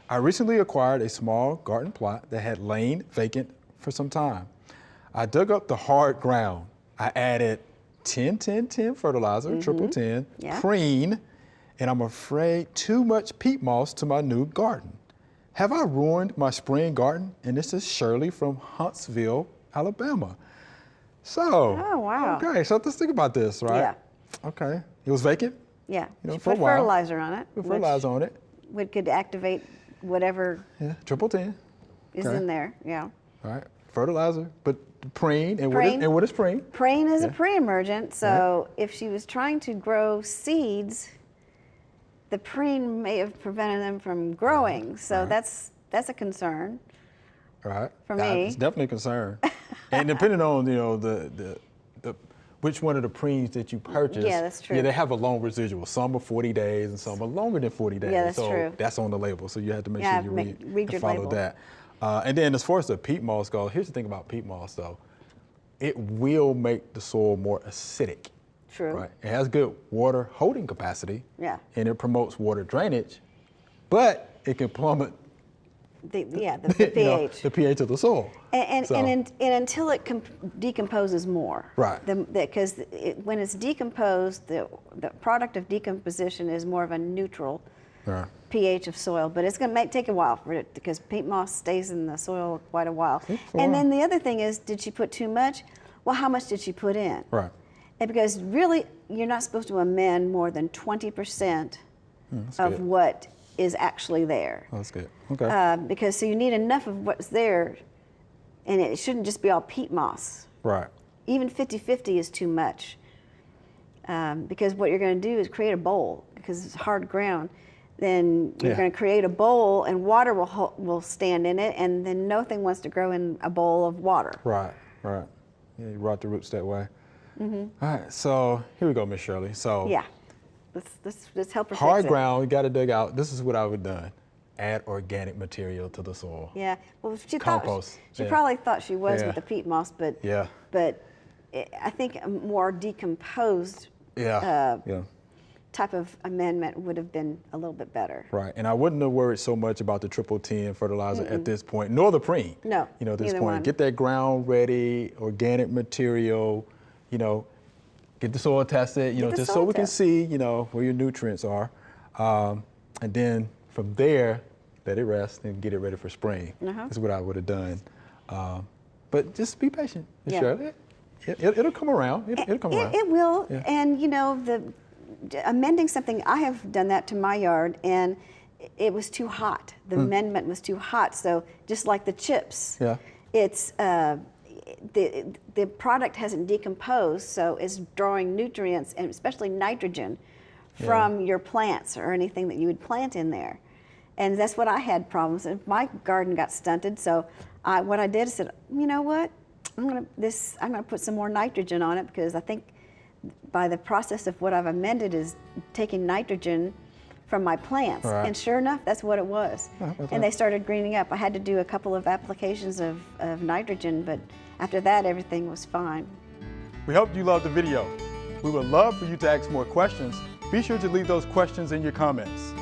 I recently acquired a small garden plot that had lain vacant for some time. I dug up the hard ground. I added 10-10-10 fertilizer, triple 10, Preen, and I'm afraid too much peat moss to my new garden. Have I ruined my spring garden? And this is Shirley from Huntsville, Alabama. So, oh, wow. Okay, so let's think about this, right? Yeah. Okay, it was vacant? Yeah, You know, she for a put while. fertilizer on it. Put fertilizer on it. Which could activate whatever triple 10. is in there, All right, fertilizer, but Preen, and Preen. what is Preen? Preen is a pre-emergent, so if she was trying to grow seeds, the Preen may have prevented them from growing, so that's a concern. Right. For me. It's definitely a concern. And depending on, the which one of the Preens that you purchase. Yeah, that's true. Yeah, they have a long residual. Some are 40 days and some are longer than 40 days. Yeah, that's true. That's on the label, so you have to make sure you read your and follow label. that. And then as far as the peat moss goes, here's the thing about peat moss though. It will make the soil more acidic. True. Right. It has good water holding capacity. Yeah. And it promotes water drainage, but it can plummet The pH. the pH of the soil. And until it decomposes more. Right. Because when it's decomposed, the product of decomposition is more of a neutral pH of soil. But it's going to take a while for it, because peat moss stays in the soil quite a while. And then the other thing is, did she put too much? Well, how much did she put in? Right. And because really, you're not supposed to amend more than 20% of good. what is actually there. Oh, that's good. Okay. Because so you need enough of what's there, and it shouldn't just be all peat moss. Right. Even 50-50 is too much, because what you're going to do is create a bowl, because it's hard ground. Then you're going to create a bowl, and water will stand in it, and then nothing wants to grow in a bowl of water. Right. Right. Yeah, you rot the roots that way. All right. So here we go, Miss Shirley. So Yeah. Let's help her hard fix it. ground, you got to dig out. This is what I would have done. Add organic material to the soil. Yeah. Well, she Compost. She probably thought she was with the peat moss, but I think a more decomposed type of amendment would have been a little bit better. Right, and I wouldn't have worried so much about the triple 10 fertilizer at this point, nor the Preen. No, at this neither point. one. Get that ground ready, organic material, get the soil tested, just so we can see, where your nutrients are. And then from there, let it rest and get it ready for spring. That's what I would have done. But just be patient, Ms. Shirley. It'll come around. It'll come around. It will, and amending something, I have done that to my yard, and it was too hot. The amendment was too hot, so just like the chips, it's the product hasn't decomposed, so it's drawing nutrients, and especially nitrogen, from your plants or anything that you would plant in there. And that's what I had problems. And my garden got stunted, so what I did is said, you know what, I'm gonna put some more nitrogen on it, because I think by the process of what I've amended is taking nitrogen from my plants. Right. And sure enough, that's what it was. And they started greening up. I had to do a couple of applications of nitrogen, but after that, everything was fine. We hope you loved the video. We would love for you to ask more questions. Be sure to leave those questions in your comments.